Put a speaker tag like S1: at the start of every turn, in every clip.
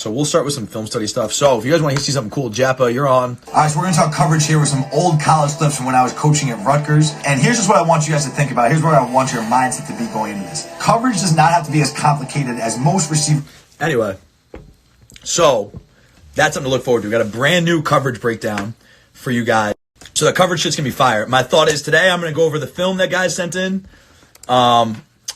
S1: So we'll start with some film study stuff. So if you guys want to see something cool, Jappa, you're on.
S2: All right, so we're going to talk coverage here with some old college clips from when I was coaching at Rutgers. And here's just what I want you guys to think about. Here's where I want your mindset to be going into this. Coverage does not have to be as complicated as most receivers.
S1: Anyway, so that's something to look forward to. We got a brand new coverage breakdown for you guys. So the coverage shit's going to be fire. My thought is today I'm going to go over the film that guys sent in.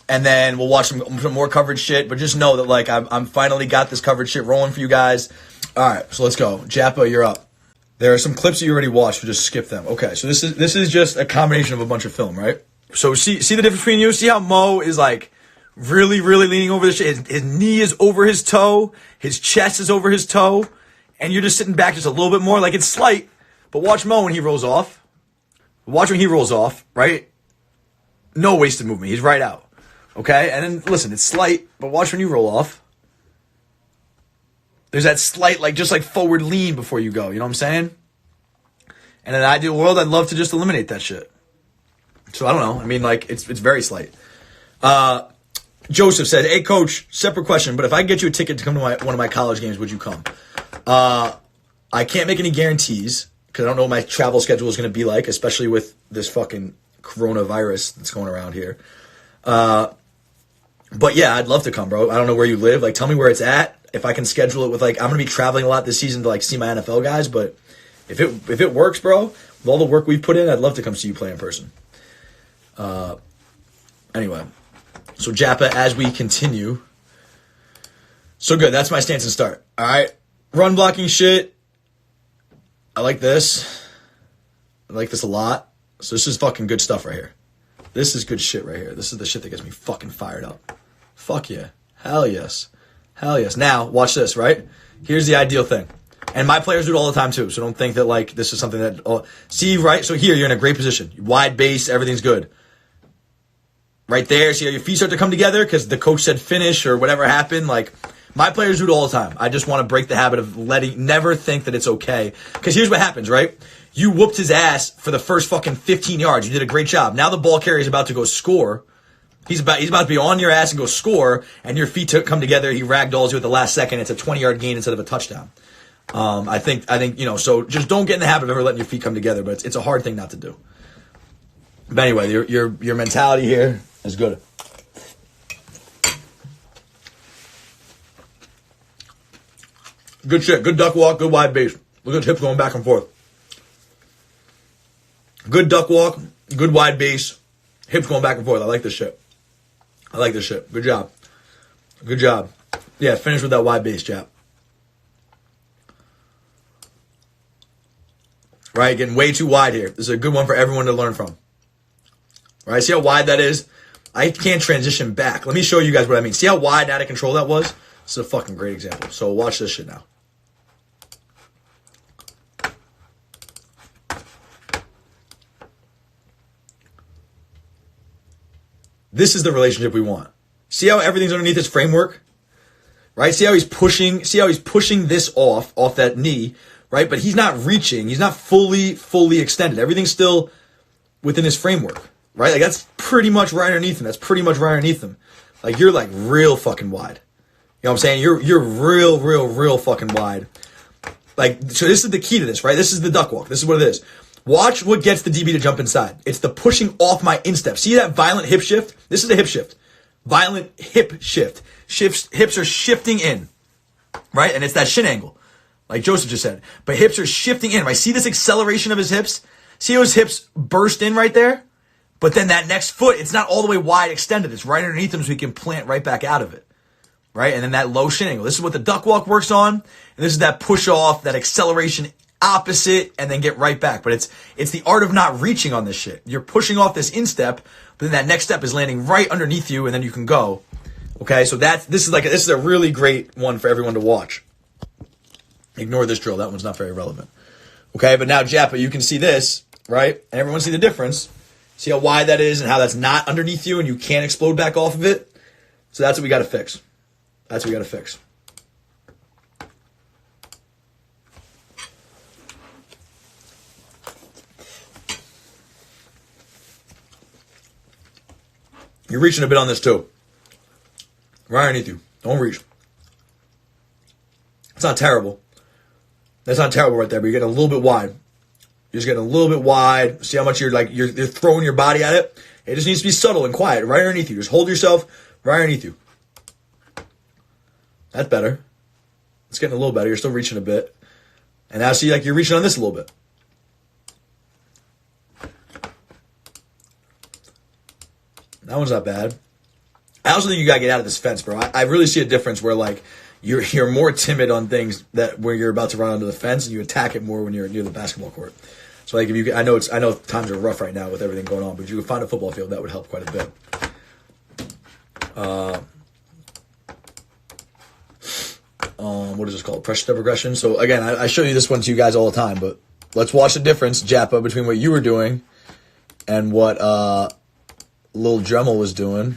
S1: And then we'll watch some more coverage shit. But just know that, like, I'm finally got this coverage shit rolling for you guys. All right, so let's go. Jappa, you're up. There are some clips that you already watched. We'll just skip them. Okay, so this is just a combination of a bunch of film, right? So see the difference between you? See how Mo is, like, really, really leaning over the shit? His knee is over his toe. His chest is over his toe. And you're just sitting back just a little bit more. Like, it's slight. But watch Mo when he rolls off. Watch when he rolls off, right? No wasted movement. He's right out. Okay? And then, listen, it's slight, but watch when you roll off. There's that slight, like, just like forward lean before you go. You know what I'm saying? And in an ideal world, I'd love to just eliminate that shit. So I don't know. I mean, like, it's very slight. Joseph said, hey, coach, separate question, but if I get you a ticket to come to one of my college games, would you come? I can't make any guarantees because I don't know what my travel schedule is going to be like, especially with this fucking coronavirus that's going around here. But yeah, I'd love to come, bro. I don't know where you live. Like, tell me where it's at. If I can schedule it with, like, I'm going to be traveling a lot this season to, like, see my NFL guys. But if it works, bro, with all the work we've put in, I'd love to come see you play in person. Anyway, so Jappa, as we continue. So good. That's my stance and start. All right. Run blocking shit. I like this. I like this a lot. So this is fucking good stuff right here. This is good shit right here. This is the shit that gets me fucking fired up. Fuck yeah. Hell yes. Hell yes. Now, watch this, right? Here's the ideal thing. And my players do it all the time too, so don't think that, like, this is something that... see, right? So here, you're in a great position. Wide base, everything's good. Right there, see how your feet start to come together because the coach said finish or whatever happened? Like, my players do it all the time. I just want to break the habit of never think that it's okay. Because here's what happens, right? You whooped his ass for the first fucking 15 yards. You did a great job. Now the ball carrier is about to go score. He's about to be on your ass and go score, and your feet come together. He ragdolls you at the last second. It's a 20-yard gain instead of a touchdown. I think, you know, so just don't get in the habit of ever letting your feet come together, but it's a hard thing not to do. But anyway, your mentality here is good. Good shit. Good duck walk, good wide base. Look at the hips going back and forth. Good duck walk, good wide base, hips going back and forth. I like this shit. I like this shit. Good job. Good job. Yeah, finish with that wide base, Jap. Right, getting way too wide here. This is a good one for everyone to learn from. Right, see how wide that is? I can't transition back. Let me show you guys what I mean. See how wide and out of control that was? This is a fucking great example. So watch this shit now. This is the relationship we want. See how everything's underneath his framework? Right? See how he's pushing this off that knee, right? But he's not reaching. He's not fully extended. Everything's still within his framework, right? Like, that's pretty much right underneath him. That's pretty much right underneath him. Like, you're, like, real fucking wide. You know what I'm saying? You're real fucking wide. Like, so this is the key to this, right? This is the duck walk. This is what it is. Watch what gets the DB to jump inside. It's the pushing off my instep. See that violent hip shift? This is a hip shift. Violent hip shift. Hips are shifting in, right? And it's that shin angle, like Joseph just said. But hips are shifting in, right? See this acceleration of his hips? See how his hips burst in right there? But then that next foot, it's not all the way wide extended. It's right underneath him so he can plant right back out of it, right? And then that low shin angle. This is what the duck walk works on. And this is that push off, that acceleration opposite, and then get right back. But it's the art of not reaching on this shit. You're pushing off this instep, but then that next step is landing right underneath you, and then you can go. Okay, so this is a really great one for everyone to watch. Ignore this drill. That one's not very relevant. Okay, but now Jappa, you can see this, right? And everyone see the difference. See how wide that is and how that's not underneath you and you can't explode back off of it? So that's what we got to fix. That's what we got to fix. You're reaching a bit on this too. Right underneath you. Don't reach. not terrible. That's not terrible right there, but you're getting a little bit wide. You're just getting a little bit wide. See how much you're throwing your body at it? It just needs to be subtle and quiet, right underneath you. Just hold yourself right underneath you. That's better. It's getting a little better. You're still reaching a bit. And now see, like, you're reaching on this a little bit. That one's not bad. I also think you gotta get out of this fence, bro. I really see a difference where, like, you're more timid on things where you're about to run onto the fence, and you attack it more when you're near the basketball court. So, like, if you, I know times are rough right now with everything going on, but if you could find a football field, that would help quite a bit. What is this called? Pressure step regression. So again, I show you this one to you guys all the time, but let's watch the difference, Jappa, between what you were doing and what Lil Dremel was doing.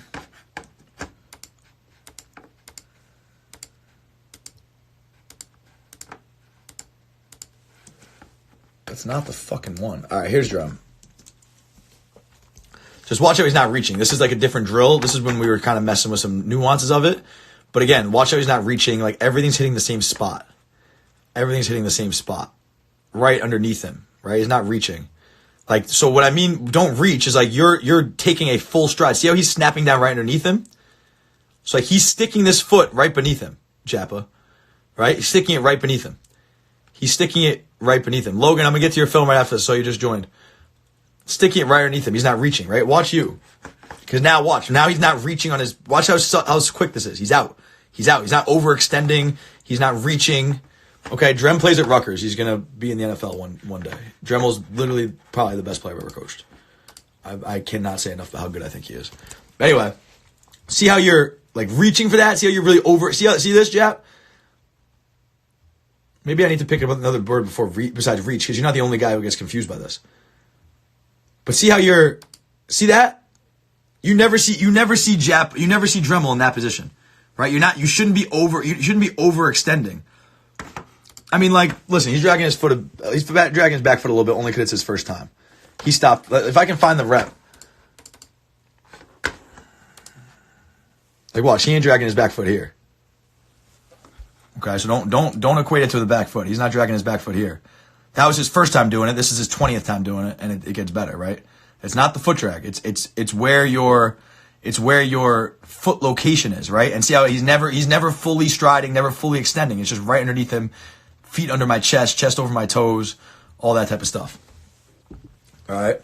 S1: That's not the fucking one. All right, here's Drum. Just watch how he's not reaching. This is like a different drill. This is when we were kind of messing with some nuances of it. But again, watch how he's not reaching. Like, everything's hitting the same spot. Everything's hitting the same spot. Right underneath him. Right? He's not reaching. Like, so what I mean, don't reach, is like you're taking a full stride. See how he's snapping down right underneath him? So, like, he's sticking this foot right beneath him, Jappa. Right? He's sticking it right beneath him. He's sticking it right beneath him. Logan, I'm going to get to your film right after this, so you just joined. Sticking it right underneath him. He's not reaching, right? Watch you. Because now watch. Now he's not reaching on his... Watch how quick this is. He's out. He's out. He's not overextending. He's not reaching. Okay, Drem plays at Rutgers. He's going to be in the NFL one day. Dremel's literally probably the best player I've ever coached. I cannot say enough about how good I think he is. But anyway, see how you're, like, reaching for that? See how you're really over... See this, Jap? Maybe I need to pick up another word besides reach, because you're not the only guy who gets confused by this. But see how you're... See that? You never see Dremel in that position, right? You shouldn't be overextending. I mean, like, listen, he's dragging his back foot a little bit only because it's his first time. He stopped. If I can find the rep, like, watch, he ain't dragging his back foot here. Okay, so don't equate it to the back foot. He's not dragging his back foot here. That was his first time doing it. This is his 20th time doing it, and it gets better, right? It's not the foot drag. It's where your foot location is, right? And see how he's never fully striding, never fully extending. It's just right underneath him, feet under my chest over my toes, all that type of stuff. All right.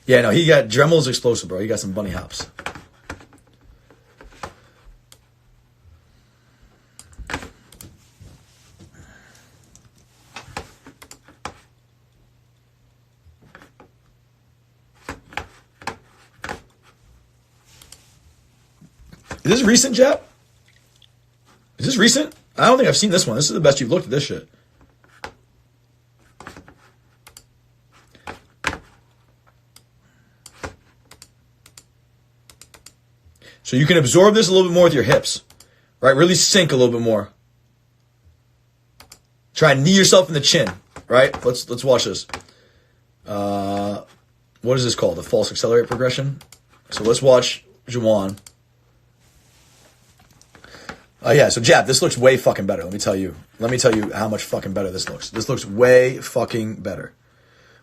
S1: Yeah, no, Dremel's explosive, bro. He got some bunny hops. Is this recent, Jap? Is this recent? I don't think I've seen this one. This is the best you've looked at this shit. So you can absorb this a little bit more with your hips, right? Really sink a little bit more. Try and knee yourself in the chin, right? Let's watch this. What is this called? The false accelerate progression. So let's watch Juwann. Yeah, so Jap, this looks way fucking better. Let me tell you how much fucking better this looks. This looks way fucking better.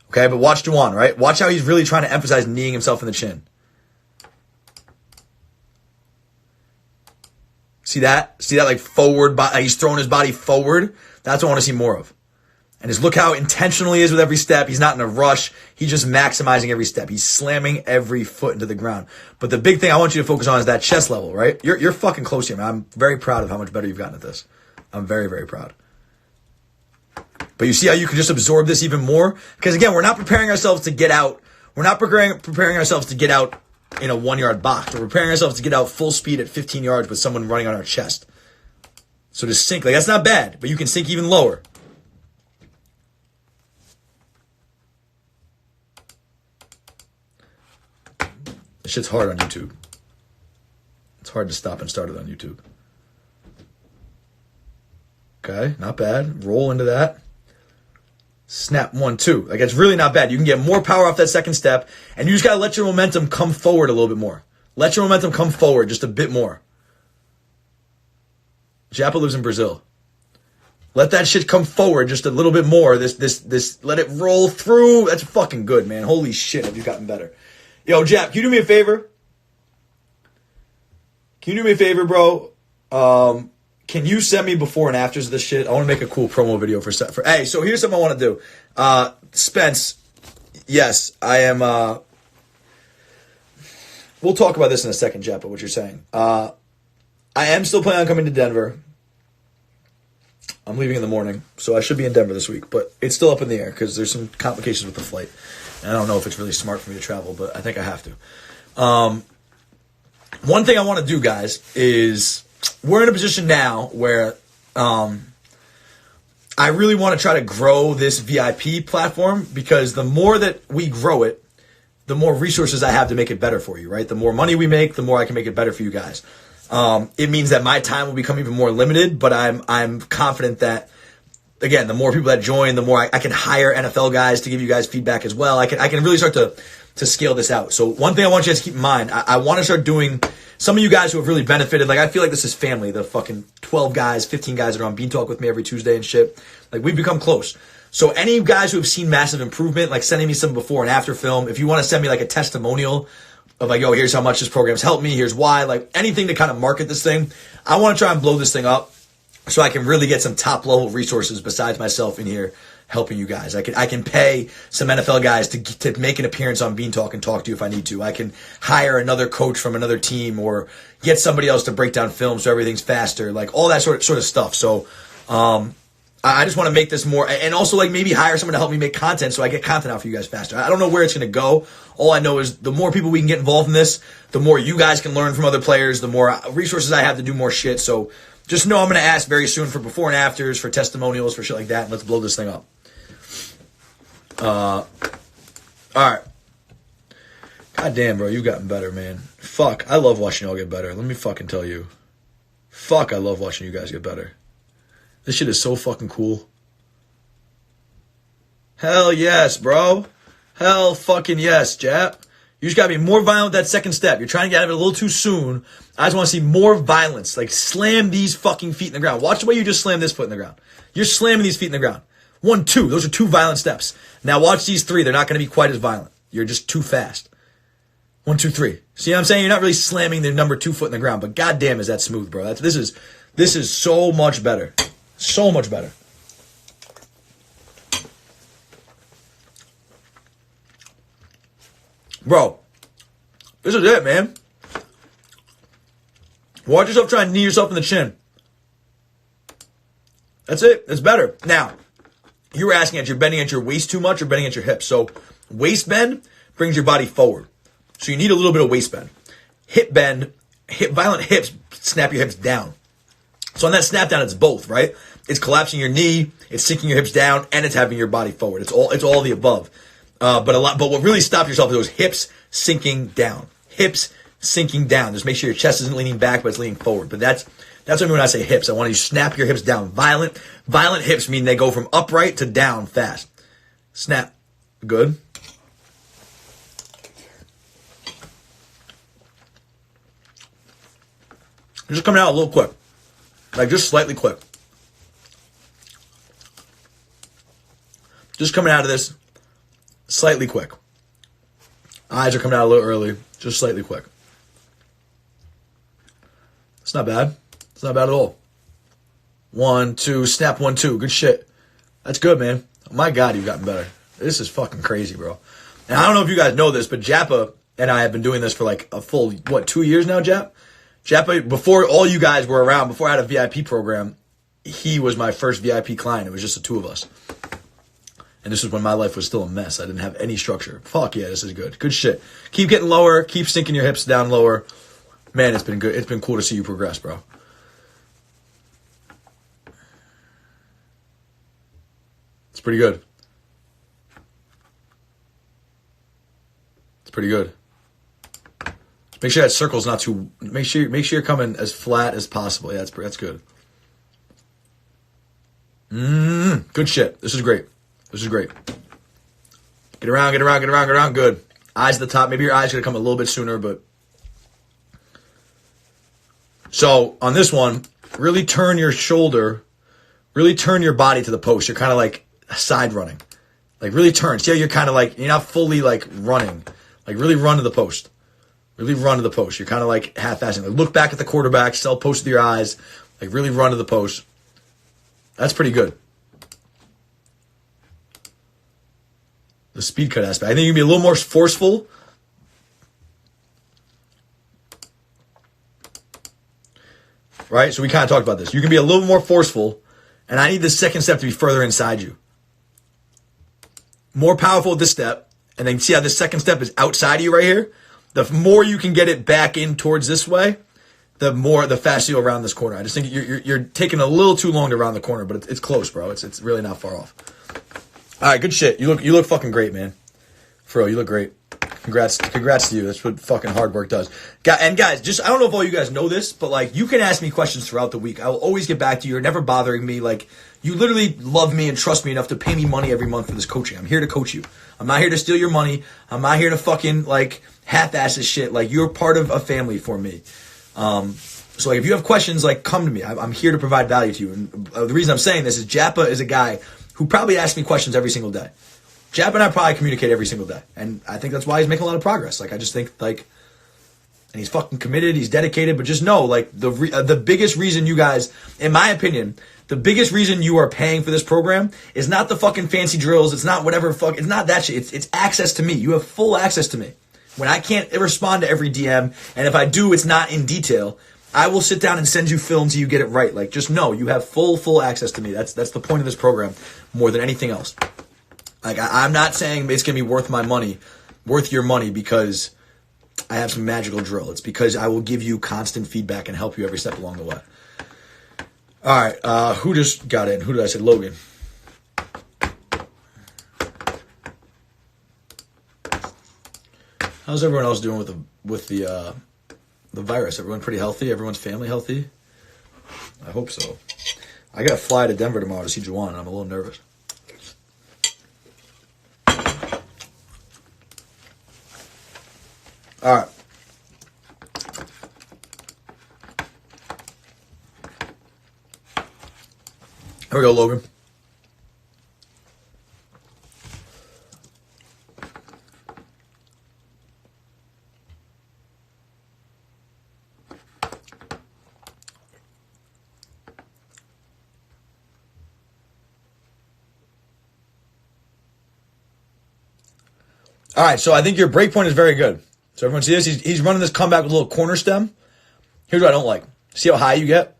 S1: Okay, but watch Juwann, right? Watch how he's really trying to emphasize kneeing himself in the chin. See that? See that, like, forward, he's throwing his body forward? That's what I want to see more of. And just look how intentional he is with every step. He's not in a rush. He's just maximizing every step. He's slamming every foot into the ground. But the big thing I want you to focus on is that chest level, right? You're fucking close here, man. I'm very proud of how much better you've gotten at this. I'm very, very proud. But you see how you can just absorb this even more? Because, again, we're not preparing ourselves to get out. We're not preparing ourselves to get out in a 1-yard box. We're preparing ourselves to get out full speed at 15 yards with someone running on our chest. So just sink. Like, that's not bad, but you can sink even lower. This shit's hard on YouTube. It's hard to stop and start it on YouTube. Okay, not bad. Roll into that. Snap 1, 2. Like, it's really not bad. You can get more power off that second step, and you just got to let your momentum come forward a little bit more. Let your momentum come forward just a bit more. Japa lives in Brazil. Let that shit come forward just a little bit more. This, let it roll through. That's fucking good, man. Holy shit, have you gotten better. Yo, Jap, can you do me a favor? Can you do me a favor, bro? Can you send me before and afters of this shit? I want to make a cool promo video for. Hey, so here's something I want to do. Spence, yes, I am. We'll talk about this in a second, Japa, what you're saying. I am still planning on coming to Denver. I'm leaving in the morning, so I should be in Denver this week, but it's still up in the air because there's some complications with the flight. And I don't know if it's really smart for me to travel, but I think I have to. One thing I want to do, guys, is we're in a position now where I really want to try to grow this VIP platform, because the more that we grow it, the more resources I have to make it better for you, right? The more money we make, the more I can make it better for you guys. It means that my time will become even more limited, but I'm confident that, again, the more people that join, the more I can hire NFL guys to give you guys feedback as well. I can really start to scale this out. So one thing I want you guys to keep in mind, I want to start doing, some of you guys who have really benefited, like I feel like this is family, the fucking 12 guys, 15 guys that are on Bean Talk with me every Tuesday and shit. Like, we've become close. So any guys who have seen massive improvement, like sending me some before and after film, if you want to send me like a testimonial of like, yo, here's how much this program's helped me, here's why, like anything to kind of market this thing. I want to try and blow this thing up so I can really get some top level resources besides myself in here helping you guys. I can pay some NFL guys to make an appearance on Bean Talk and talk to you if I need to. I can hire another coach from another team or get somebody else to break down film so everything's faster, like all that sort of stuff. So I just want to make this more, and also like maybe hire someone to help me make content so I get content out for you guys faster. I don't know where it's going to go. All I know is the more people we can get involved in this, the more you guys can learn from other players, the more resources I have to do more shit. So just know I'm going to ask very soon for before and afters, for testimonials, for shit like that, and let's blow this thing up. All right. God damn, bro, you've gotten better, man. Fuck, I love watching y'all get better. Let me fucking tell you. Fuck, I love watching you guys get better. This shit is so fucking cool. Hell yes, bro. Hell fucking yes, Jap. You just gotta be more violent with that second step. You're trying to get out of it a little too soon. I just want to see more violence. Like, slam these fucking feet in the ground. Watch the way you just slam this foot in the ground. You're slamming these feet in the ground. 1, 2. Those are 2 violent steps. Now watch these 3. They're not going to be quite as violent. You're just too fast. 1, 2, 3. See what I'm saying? You're not really slamming the number 2 foot in the ground, but goddamn is that smooth, bro. This is so much better. So much better. Bro, this is it, man. Watch yourself try and knee yourself in the chin. That's it. It's better. Now, you were asking if you're bending at your waist too much or bending at your hips. So, waist bend brings your body forward. So you need a little bit of waist bend. Hip bend, violent hips snap your hips down. So on that snap down, it's both, right? It's collapsing your knee, it's sinking your hips down, and it's having your body forward. It's all the above. But what really stops yourself is those hips sinking down. Hips sinking down. Just make sure your chest isn't leaning back, but it's leaning forward. But that's what I mean when I say hips. I want you to snap your hips down. Violent hips mean they go from upright to down fast. Snap. Good. Just coming out a little quick. Like, just slightly quick. Just coming out of this slightly quick. Eyes are coming out a little early. Just slightly quick. It's not bad. It's not bad at all. 1, 2, snap 1, 2. Good shit. That's good, man. Oh my God, you've gotten better. This is fucking crazy, bro. And I don't know if you guys know this, but Japa and I have been doing this for like a full, 2 years now, Jap? Japa, before all you guys were around, before I had a VIP program, he was my first VIP client. It was just the 2 of us. And this was when my life was still a mess. I didn't have any structure. Fuck yeah, this is good. Good shit. Keep getting lower. Keep sinking your hips down lower. Man, it's been good. It's been cool to see you progress, bro. It's pretty good. It's pretty good. Make sure that circle's not too. Make sure you're coming as flat as possible. Yeah, that's good. Good shit. This is great. This is great. Get around. Good. Eyes at the top. Maybe your eyes gonna come a little bit sooner, but So on this one, really turn your shoulder, really turn your body to the post. You're kind of like side running. Like really turn. See how you're kind of like, you're not fully like running. Like really run to the post. Really run to the post. You're kind of like half-assing. Like look back at the quarterback, still post with your eyes. Like really run to the post. That's pretty good. The speed cut aspect. I think you can be a little more forceful. Right? So we kind of talked about this. You can be a little more forceful, and I need the second step to be further inside you. More powerful at this step, and then see how the second step is outside of you right here? The more you can get it back in towards this way, the faster you'll round this corner. I just think you're taking a little too long to round the corner, but it's close, bro. It's really not far off. All right, good shit. You look fucking great, man. For real, you look great. Congrats to you. That's what fucking hard work does. And guys, just I don't know if all you guys know this, but like you can ask me questions throughout the week. I will always get back to you. You're never bothering me. Like you literally love me and trust me enough to pay me money every month for this coaching. I'm here to coach you. I'm not here to steal your money. I'm not here to fucking like half-ass this shit. Like you're part of a family for me. So like if you have questions, like come to me. I'm here to provide value to you. And the reason I'm saying this is Jappa is a guy who probably asks me questions every single day. Jap and I probably communicate every single day. And I think that's why he's making a lot of progress. Like, I just think, like, and he's fucking committed, he's dedicated, but just know, like, the biggest reason you guys, in my opinion, the biggest reason you are paying for this program is not the fucking fancy drills, it's not whatever it's not that shit, it's access to me. You have full access to me. When I can't respond to every DM, and if I do, it's not in detail, I will sit down and send you film until you get it right. Like, just know, you have full access to me. That's the point of this program, more than anything else. Like, I'm not saying it's going to be worth your money because I have some magical drill. It's because I will give you constant feedback and help you every step along the way. All right, who just got in? Who did I say? Logan. How's everyone else doing with the virus? Everyone pretty healthy? Everyone's family healthy? I hope so. I got to fly to Denver tomorrow to see Juwann, and I'm a little nervous. All right. Here we go, Logan. All right, so I think your break point is very good. So everyone see this? He's running this comeback with a little corner stem. Here's what I don't like. See how high you get?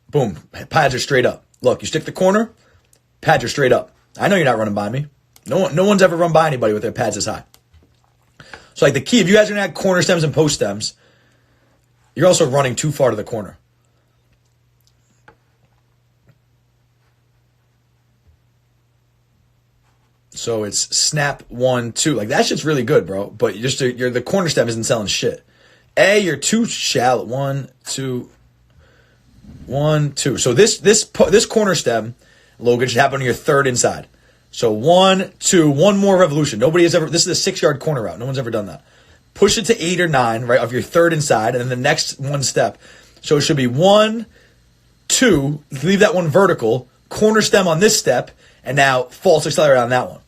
S1: Boom. Pads are straight up. Look, you stick the corner, pads are straight up. I know you're not running by me. No one's ever run by anybody with their pads this high. So like the key, if you guys are going to add corner stems and post stems, you're also running too far to the corner. So it's snap 1, 2. Like that shit's really good, bro. But the corner stem isn't selling shit. You're too shallow. 1, 2, 1, 2. So this corner stem, Logan, should happen on your third inside. So 1, 2, one more revolution. Nobody has ever. This is a 6-yard corner route. No one's ever done that. Push it to 8 or 9, right, of your third inside, and then the next one step. So it should be 1, 2. Leave that one vertical. Corner stem on this step, and now false accelerate on that one.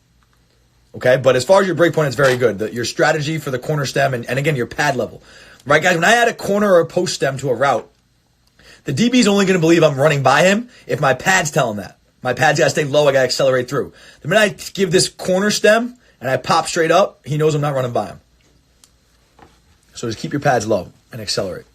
S1: Okay, but as far as your break point, it's very good. Your strategy for the corner stem and again, your pad level. Right, guys, when I add a corner or a post stem to a route, the DB is only going to believe I'm running by him if my pads tell him that. My pads got to stay low, I got to accelerate through. The minute I give this corner stem and I pop straight up, he knows I'm not running by him. So just keep your pads low and accelerate.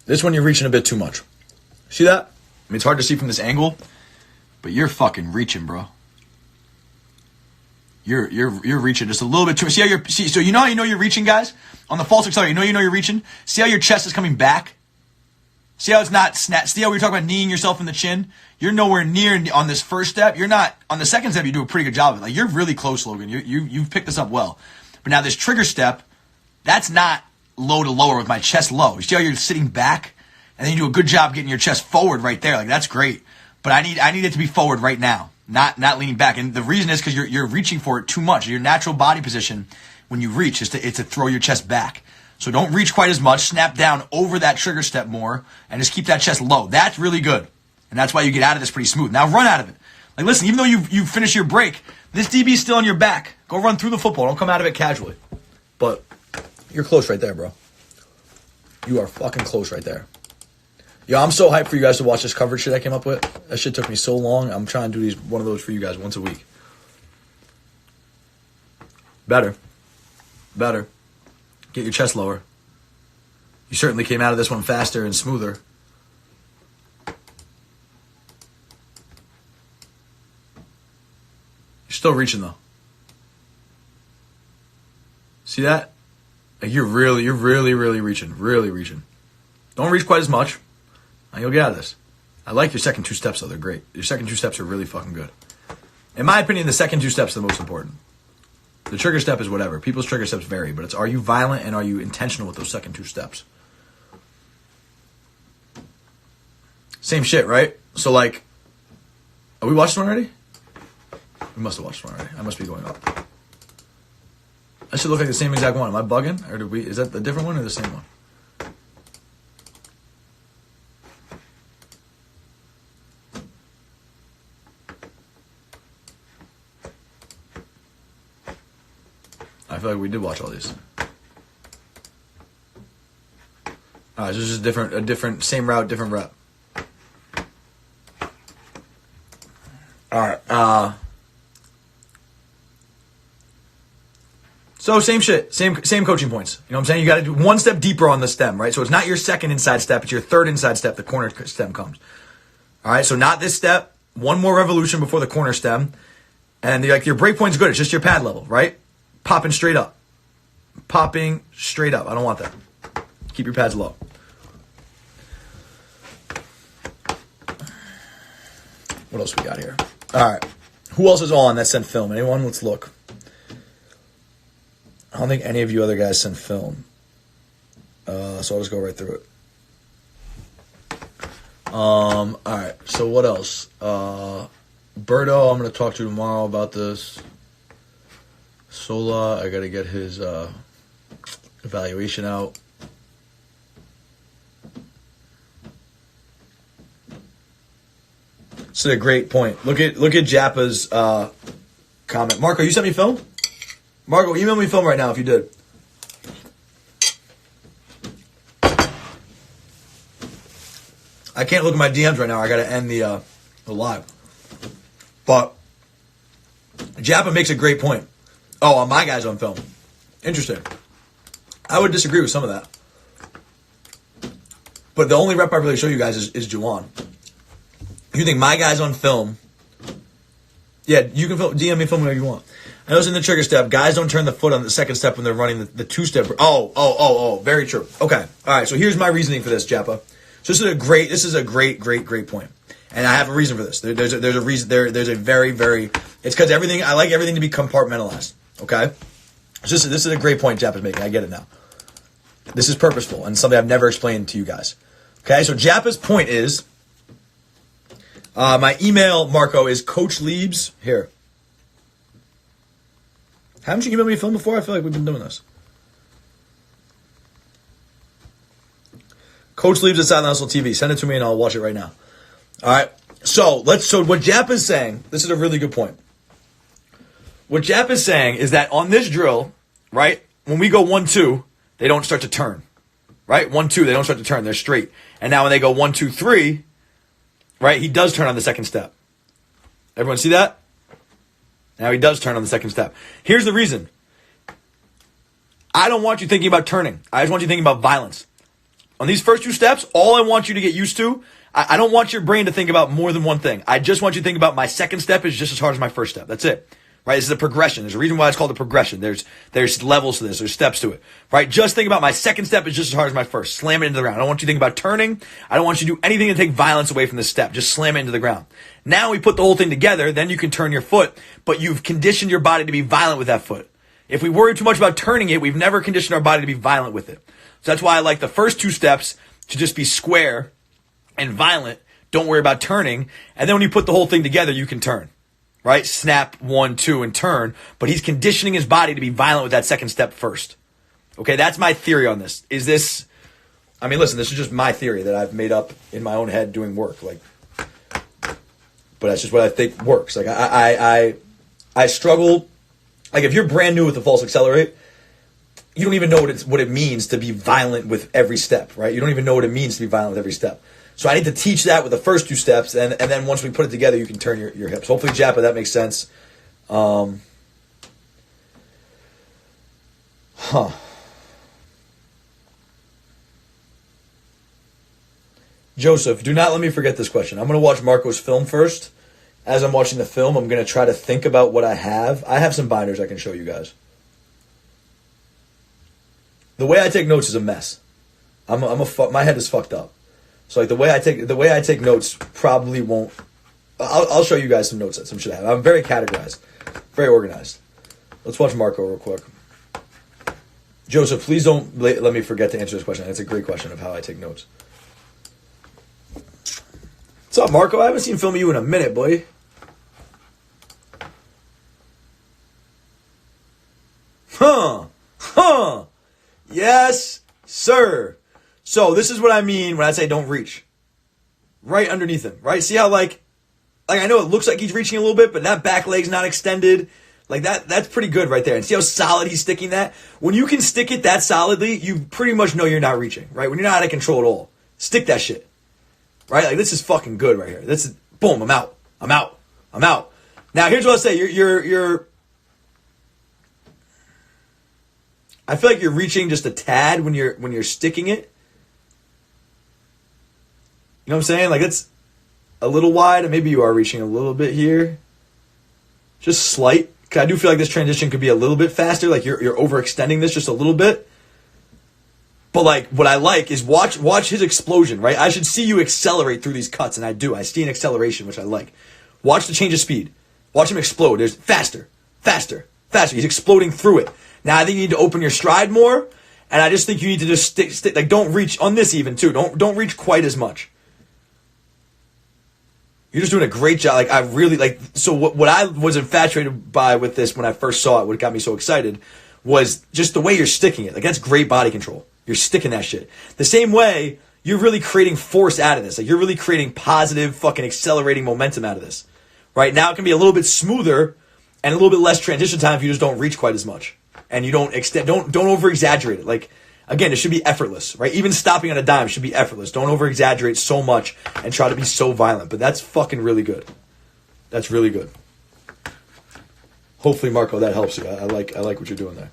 S1: This one you're reaching a bit too much. See that? I mean, it's hard to see from this angle, but you're fucking reaching, bro. You're reaching just a little bit too much. So you know how you know you're reaching, guys? On the false accelerator, you know you're reaching? See how your chest is coming back? See how it's not snap? See how we were talking about kneeing yourself in the chin? You're nowhere near on this first step. You're not on the second step. You do a pretty good job of it. Like you're really close, Logan. You've picked this up well. But now this trigger step, that's not low to lower with my chest low. You see how you're sitting back? and then you do a good job getting your chest forward right there. Like, that's great. But I need it to be forward right now, not leaning back. And the reason is because you're reaching for it too much. Your natural body position when you reach is to throw your chest back. So don't reach quite as much. Snap down over that trigger step more and just keep that chest low. That's really good. And that's why you get out of this pretty smooth. Now run out of it. Like, listen, even though you finish your break, this DB is still on your back. Go run through the football. Don't come out of it casually. But you're close right there, bro. You are fucking close right there. Yo, I'm so hyped for you guys to watch this coverage shit I came up with. That shit took me so long. I'm trying to do one of those for you guys once a week. Better. Get your chest lower. You certainly came out of this one faster and smoother. You're still reaching though. See that? Like, you're really reaching. Really reaching. Don't reach quite as much. And you'll get out of this. I like your second two steps though. They're great. Your second two steps are really fucking good. In my opinion, the second two steps are the most important. The trigger step is whatever. People's trigger steps vary, but it's, are you violent and are you intentional with those second two steps? Same shit, right? So, like, are we watched one already? We must have watched one already. I must be going up. That should look like the same exact one. Am I bugging? Or is that the different one or the same one? I feel like we did watch all these. All right, so this is a different, same route, different rep. All right. So same shit, same coaching points. You know what I'm saying? You got to do one step deeper on the stem, right? So it's not your second inside step, it's your third inside step. The corner stem comes. All right, so not this step. One more revolution before the corner stem, and your break point's good. It's just your pad level, right? Popping straight up. I don't want that. Keep your pads low. What else we got here? All right. Who else is on that sent film? Anyone? Let's look. I don't think any of you other guys sent film. So I'll just go right through it. All right. So what else? Berto, I'm going to talk to you tomorrow about this. Sola, I got to get his evaluation out. This is a great point. Look at Jappa's comment. Marco, you sent me film? Marco, email me film right now if you did. I can't look at my DMs right now. I got to end the live. But Jappa makes a great point. Oh, my guy's on film. Interesting. I would disagree with some of that. But the only rep I really show you guys is Juwann. If you think my guy's on film, yeah, you can DM me film whenever you want. I know it's in the trigger step. Guys don't turn the foot on the second step when they're running the two-step. Oh. Very true. Okay. All right. So here's my reasoning for this, Jappa. So this is a great point. And I have a reason for this. There's a reason. There's a very. It's because I like everything to be compartmentalized. Okay. So this is a great point Jappa's making. I get it now. This is purposeful and something I've never explained to you guys. Okay. So Jappa's point is, my email, Marco, is Coach Liebs. Here. Haven't you emailed me a film before? I feel like we've been doing this. Coach Liebs at Sideline Hustle TV. Send it to me and I'll watch it right now. All right. So what Jap is saying, this is a really good point. What Jap is saying is that on this drill, right, when we go 1-2, they don't start to turn. Right? 1-2, they don't start to turn. They're straight. And now when they go 1-2-3, right, he does turn on the second step. Everyone see that? Now he does turn on the second step. Here's the reason. I don't want you thinking about turning. I just want you thinking about violence. On these first two steps, all I want you to get used to, I don't want your brain to think about more than one thing. I just want you to think about my second step is just as hard as my first step. That's it. Right? This is a progression. There's a reason why it's called a progression. There's levels to this. There's steps to it. Right? Just think about my second step is just as hard as my first. Slam it into the ground. I don't want you to think about turning. I don't want you to do anything to take violence away from this step. Just slam it into the ground. Now we put the whole thing together, then you can turn your foot, but you've conditioned your body to be violent with that foot. If we worry too much about turning it, we've never conditioned our body to be violent with it. So that's why I like the first two steps to just be square and violent. Don't worry about turning. And then when you put the whole thing together, you can turn, right? Snap 1, 2, and turn. But he's conditioning his body to be violent with that second step first. Okay, that's my theory on this. Listen, this is just my theory that I've made up in my own head doing work. But that's just what I think works. I struggle. If you're brand new with the false accelerate, you don't even know what it means to be violent with every step, right? You don't even know what it means to be violent with every step. So I need to teach that with the first 2 steps, and then once we put it together, you can turn your hips. Hopefully, Jappa, that makes sense. Joseph, do not let me forget this question. I'm going to watch Marco's film first. As I'm watching the film, I'm going to try to think about what I have. I have some binders I can show you guys. The way I take notes is a mess. My head is fucked up. So the way I take notes probably won't. I'll show you guys some notes that some shit I have. I'm very categorized, very organized. Let's watch Marco real quick. Joseph, please don't let me forget to answer this question. It's a great question of how I take notes. What's up, Marco? I haven't seen film of you in a minute, boy. Yes, sir. So this is what I mean when I say don't reach. Right underneath him, right? See how I know it looks like he's reaching a little bit, but that back leg's not extended. That's pretty good right there. And see how solid he's sticking that? When you can stick it that solidly, you pretty much know you're not reaching, right? When you're not out of control at all. Stick that shit. Right? This is fucking good right here. This is, boom, I'm out. Now, here's what I'll say. You're I feel like you're reaching just a tad when you're sticking it. You know what I'm saying? It's a little wide, and maybe you are reaching a little bit here. Just slight. Cause I do feel like this transition could be a little bit faster. You're overextending this just a little bit. But what I like is watch his explosion, right? I should see you accelerate through these cuts, and I do. I see an acceleration, which I like. Watch the change of speed. Watch him explode. There's faster. He's exploding through it. Now I think you need to open your stride more, and I just think you need to just stick. Don't reach on this even too. Don't reach quite as much. You're just doing a great job. I really so what I was infatuated by with this when I first saw it, what got me so excited, was just the way you're sticking it. That's great body control. You're sticking that shit. The same way you're really creating force out of this. You're really creating positive fucking accelerating momentum out of this. Right now it can be a little bit smoother and a little bit less transition time if you just don't reach quite as much. And you don't over exaggerate it. Again, it should be effortless, right? Even stopping on a dime should be effortless. Don't over exaggerate so much and try to be so violent. But that's fucking really good. That's really good. Hopefully, Marco, that helps you. I like what you're doing there.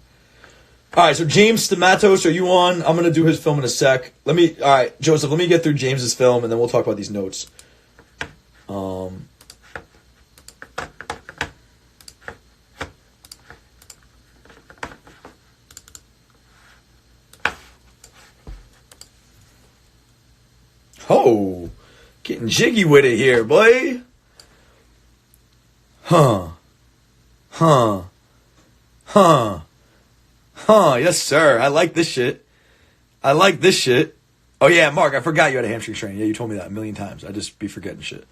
S1: All right, so James Stamatos, are you on? I'm gonna do his film in a sec. All right, Joseph, let me get through James's film and then we'll talk about these notes. Oh, getting jiggy with it here, boy. Yes, sir. I like this shit. Oh, yeah, Mark, I forgot you had a hamstring strain. Yeah, you told me that a million times. I just be forgetting shit.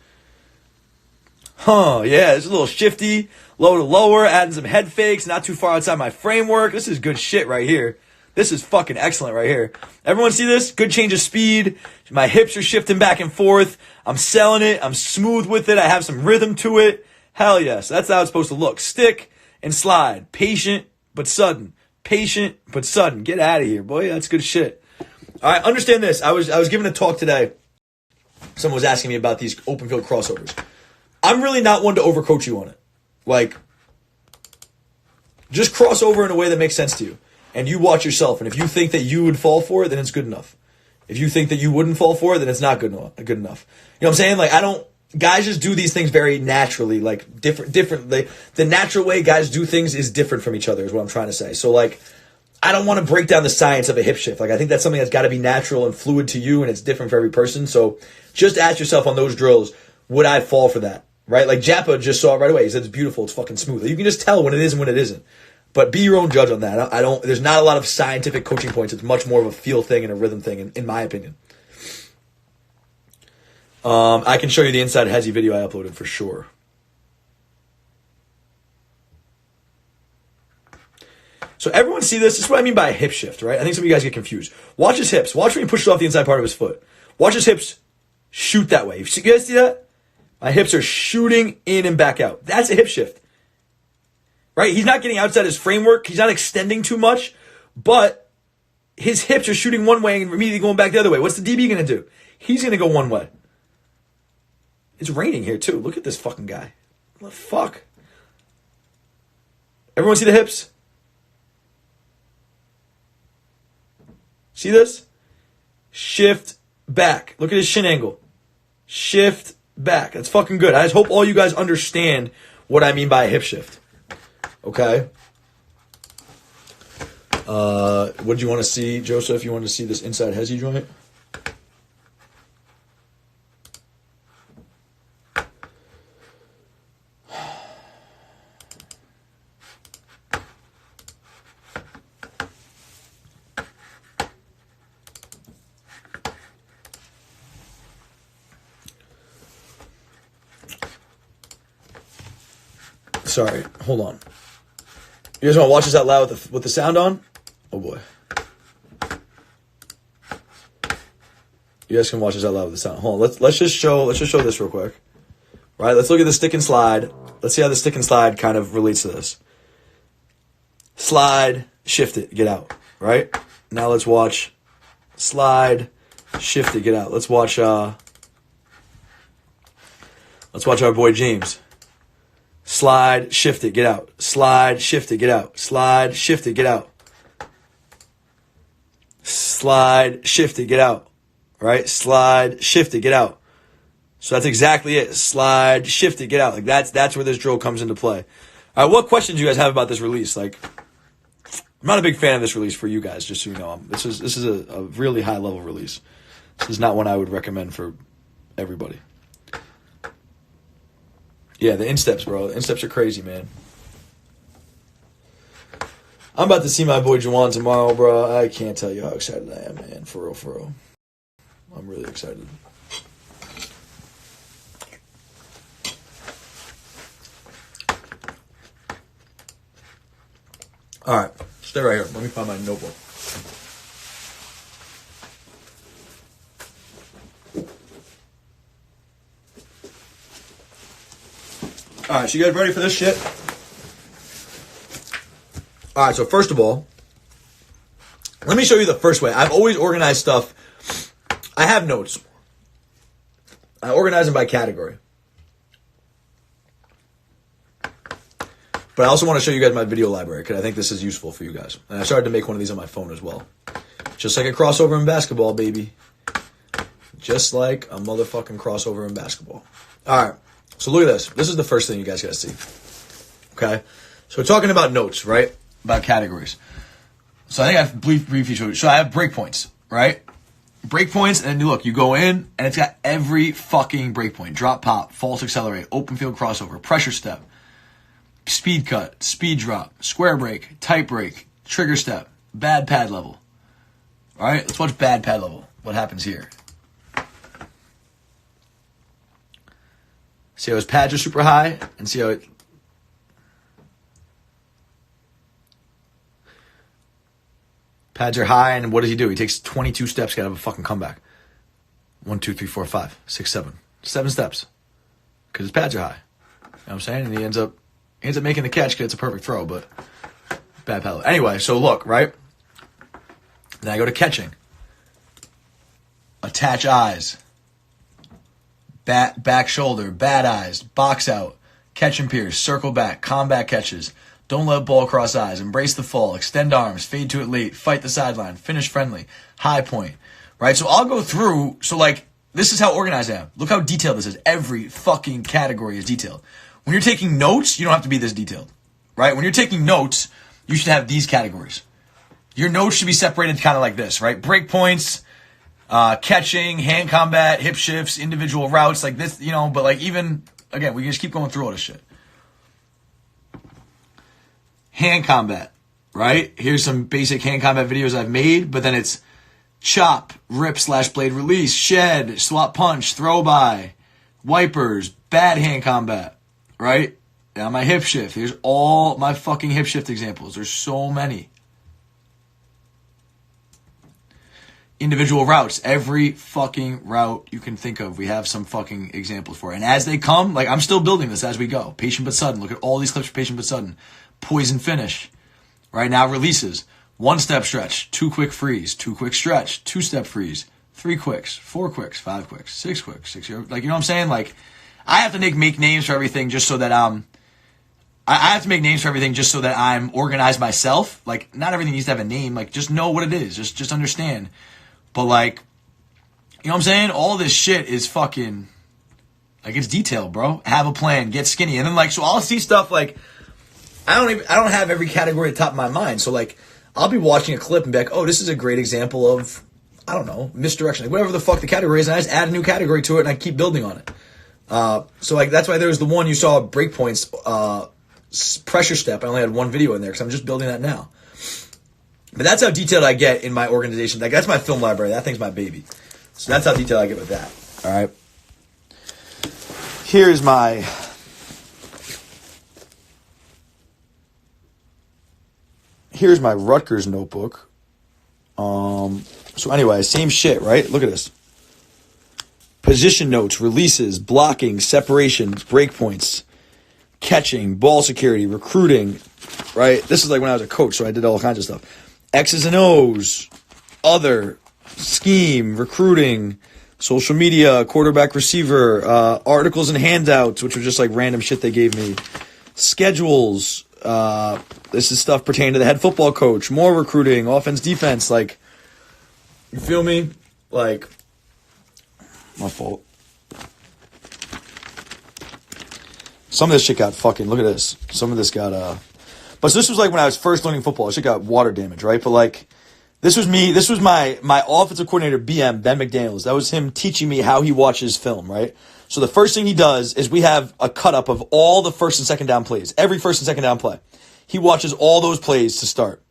S1: Yeah, it's a little shifty. Low to lower, adding some head fakes, not too far outside my framework. This is good shit right here. This is fucking excellent right here. Everyone see this? Good change of speed. My hips are shifting back and forth. I'm selling it. I'm smooth with it. I have some rhythm to it. Hell yes. That's how it's supposed to look. Stick and slide. Patient but sudden. Patient but sudden. Get out of here, boy. That's good shit. All right, understand this. I was giving a talk today. Someone was asking me about these open field crossovers. I'm really not one to overcoach you on it. Just cross over in a way that makes sense to you. And you watch yourself. And if you think that you would fall for it, then it's good enough. If you think that you wouldn't fall for it, then it's not good enough. You know what I'm saying? Guys just do these things very naturally, different. The natural way guys do things is different from each other, is what I'm trying to say. So, I don't want to break down the science of a hip shift. I think that's something that's got to be natural and fluid to you, and it's different for every person. So, just ask yourself on those drills, would I fall for that? Right? Jappa just saw it right away. He said it's beautiful, it's fucking smooth. You can just tell when it is and when it isn't. But be your own judge on that. There's not a lot of scientific coaching points. It's much more of a feel thing and a rhythm thing, in my opinion. I can show you the inside hezzy video I uploaded for sure. So everyone see this? This is what I mean by a hip shift, right? I think some of you guys get confused. Watch his hips. Watch when he pushes off the inside part of his foot. Watch his hips shoot that way. You guys see that? My hips are shooting in and back out. That's a hip shift. Right? He's not getting outside his framework. He's not extending too much. But his hips are shooting one way and immediately going back the other way. What's the DB going to do? He's going to go one way. It's raining here too. Look at this fucking guy. What the fuck? Everyone see the hips? See this? Shift back. Look at his shin angle. Shift back. That's fucking good. I just hope all you guys understand what I mean by a hip shift. Okay? What did you want to see, Joseph? You want to see this inside hezzy joint? Sorry, hold on. You guys want to watch this out loud with the sound on? Oh boy. You guys can watch this out loud with the sound. Hold on. Let's just show this real quick. Right? Let's look at the stick and slide. Let's see how the stick and slide kind of relates to this. Slide, shift it, get out. Right? Now let's watch slide, shift it, get out. Let's watch our boy James. Slide, shift it, get out. Slide, shift it, get out. Slide, shift it, get out. Slide, shift it, get out. Right? Slide, shift it, get out. So that's exactly it. Slide, shift it, get out. Like that's where this drill comes into play. All right, what questions do you guys have about this release? Like, I'm not a big fan of this release for you guys, just so you know. This is a really high level release. This is not one I would recommend for everybody. Yeah, the insteps, bro. The insteps are crazy, man. I'm about to see my boy Juwann tomorrow, bro. I can't tell you how excited I am, man. For real, for real. I'm really excited. All right. Stay right here. Let me find my notebook. All right, so you guys ready for this shit? All right, so first of all, let me show you the first way. I've always organized stuff. I have notes. I organize them by category. But I also want to show you guys my video library because I think this is useful for you guys. And I started to make one of these on my phone as well. Just like a crossover in basketball, baby. Just like a motherfucking crossover in basketball. All right. So look at this. This is the first thing you guys got to see. Okay? So we're talking about notes, right? About categories. So I think I've briefly showed you. So I have breakpoints, right? Breakpoints, and look, you go in, and it's got every fucking breakpoint. Drop, pop, false accelerate, open field crossover, pressure step, speed cut, speed drop, square break, tight break, trigger step, bad pad level. All right? Let's watch bad pad level. What happens here? See how his pads are super high, and see how it... Pads are high, and what does he do? He takes 22 steps to have a fucking comeback. 1, 2, 3, 4, 5, 6, 7. 7 steps. Because his pads are high. You know what I'm saying? And he ends up making the catch because it's a perfect throw, but bad pad. Anyway, so look, right? Then I go to catching. Attach eyes. Back shoulder, bad eyes, box out, catch and pierce, circle back, combat catches, don't let ball cross eyes, embrace the fall, extend arms, fade to it late, fight the sideline, finish friendly, high point, right? So I'll go through, so like, this is how organized I am. Look how detailed this is. Every fucking category is detailed. When you're taking notes, you don't have to be this detailed, right? When you're taking notes, you should have these categories. Your notes should be separated kind of like this, right? Breakpoints, catching, hand combat, hip shifts, individual routes, like this, you know, but like even, again, we can just keep going through all this shit. Hand combat, right? Here's some basic hand combat videos I've made, but then it's chop, rip / blade release, shed, swap punch, throw by, wipers, bad hand combat, right? Now my hip shift. Here's all my fucking hip shift examples. There's so many. Individual routes. Every fucking route you can think of, we have some fucking examples for. And as they come, like I'm still building this as we go. Patient but sudden. Look at all these clips for patient but sudden. Poison finish. Right now releases. 1-step stretch, 2 quick freeze, 2 quick stretch, 2-step freeze, 3 quicks, 4 quicks, 5 quicks, 6 quicks, 6, like, you know what I'm saying? Like, I have to make names for everything just so that I have to make names for everything just so that I'm organized myself. Like, not everything needs to have a name. Like, just know what it is. Just understand. But, like, you know what I'm saying? All this shit is fucking, like, it's detailed, bro. Have a plan. Get skinny. And then, like, so I'll see stuff, like, I don't have every category at the top of my mind. So, like, I'll be watching a clip and be like, oh, this is a great example of, I don't know, misdirection. Like, whatever the fuck the category is, and I just add a new category to it, and I keep building on it. So, like, that's why there was the one you saw, breakpoints, pressure step. I only had one video in there because I'm just building that now. But that's how detailed I get in my organization. Like, that's my film library. That thing's my baby. So that's how detailed I get with that. All right. Here's my Rutgers notebook. So anyway, same shit, right? Look at this. Position notes, releases, blocking, separations, breakpoints, catching, ball security, recruiting, right? This is like when I was a coach, so I did all kinds of stuff. X's and O's, other, scheme, recruiting, social media, quarterback receiver, articles and handouts, which were just like random shit they gave me, schedules, this is stuff pertaining to the head football coach, more recruiting, offense, defense, like, you feel me? Like, my fault. Some of this shit got fucking, look at this. Some of this got, but so this was like when I was first learning football. This shit got water damage, right? But like, this was my offensive coordinator, BM, Ben McDaniels. That was him teaching me how he watches film, right? So the first thing he does is we have a cut-up of all the first and second down plays. Every first and second down play. He watches all those plays to start.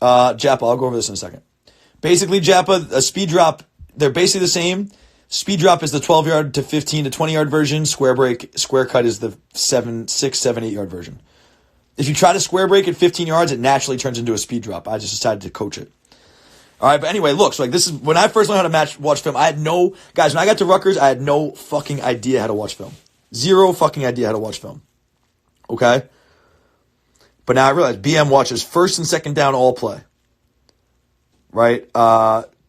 S1: Japa, I'll go over this in a second. Basically, Japa, a speed drop, they're basically the same. Speed drop is the 12-yard to 15 to 20-yard version. Square cut is the 7, 6, 7, 8-yard version. If you try to square break at 15 yards, it naturally turns into a speed drop. I just decided to coach it. All right, but anyway, look, so like this is when I first learned how to watch film. When I got to Rutgers, I had no fucking idea how to watch film. Zero fucking idea how to watch film. Okay? But now I realize BM watches first and second down all play. Right?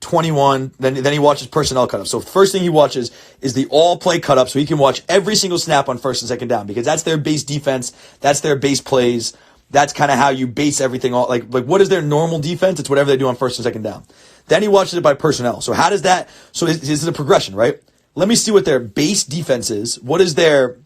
S1: 21, then he watches personnel cut up. So first thing he watches is the all play cut up so he can watch every single snap on first and second down because that's their base defense, that's their base plays, that's kind of how you base everything on. Like what is their normal defense? It's whatever they do on first and second down. Then he watches it by personnel. So how does that, so this is a progression, right? Let me see what their base defense is. What is their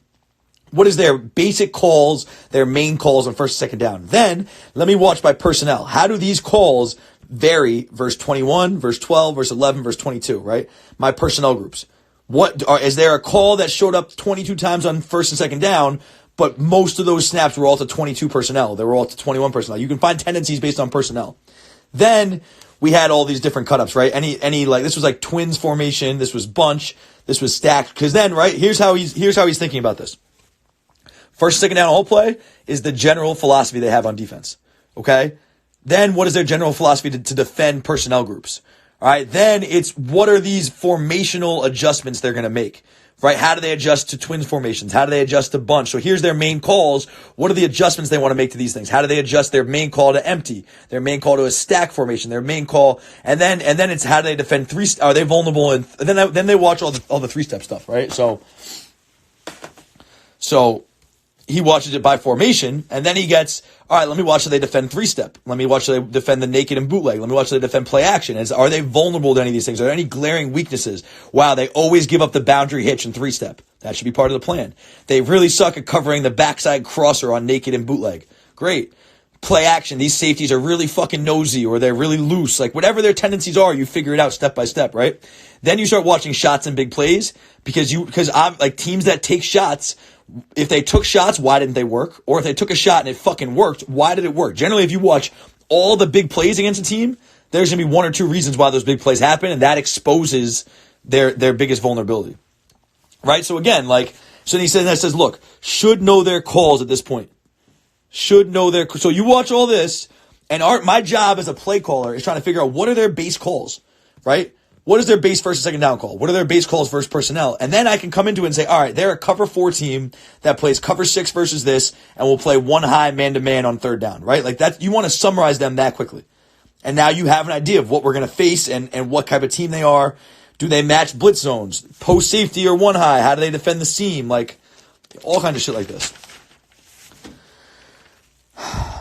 S1: basic calls, their main calls on first and second down? Then let me watch by personnel. How do these calls vary verse 21, verse 12, verse 11, verse 22, right? My personnel groups. Is there a call that showed up 22 times on first and second down, but most of those snaps were all to 22 personnel. They were all to 21 personnel. You can find tendencies based on personnel. Then we had all these different cut-ups, right? Any like, this was like twins formation. This was bunch. This was stacked. Cause then, right, here's how he's thinking about this. First and second down all play is the general philosophy they have on defense. Okay? Then what is their general philosophy to defend personnel groups? All right. Then it's what are these formational adjustments they're going to make, right? How do they adjust to twins formations? How do they adjust to bunch? So here's their main calls. What are the adjustments they want to make to these things? How do they adjust their main call to empty, their main call to a stack formation, their main call, and then it's how do they defend three? Are they vulnerable? And then they watch all the 3-step stuff, right? So he watches it by formation, and then he gets, all right, let me watch how they defend 3-step. Let me watch how they defend the naked and bootleg. Let me watch how they defend play action. Are they vulnerable to any of these things? Are there any glaring weaknesses? Wow, they always give up the boundary hitch in 3-step. That should be part of the plan. They really suck at covering the backside crosser on naked and bootleg. Great. Play action. These safeties are really fucking nosy or they're really loose. Like whatever their tendencies are, you figure it out step by step, right? Then you start watching shots and big plays because teams that take shots, if they took shots, why didn't they work? Or if they took a shot and it fucking worked, why did it work? Generally, if you watch all the big plays against a team, there's going to be one or two reasons why those big plays happen, and that exposes their biggest vulnerability. Right? So again, so he says, look, should know their calls at this point. Should know their, so you watch all this, and my job as a play caller is trying to figure out what are their base calls, right? What is their base first and second down call? What are their base calls versus personnel? And then I can come into it and say, all right, they're a cover 4 team that plays cover 6 versus this, and will play one high man-to-man on third down, right? Like that, you want to summarize them that quickly. And now you have an idea of what we're going to face and what type of team they are. Do they match blitz zones? Post safety or one high? How do they defend the seam? Like, all kinds of shit like this.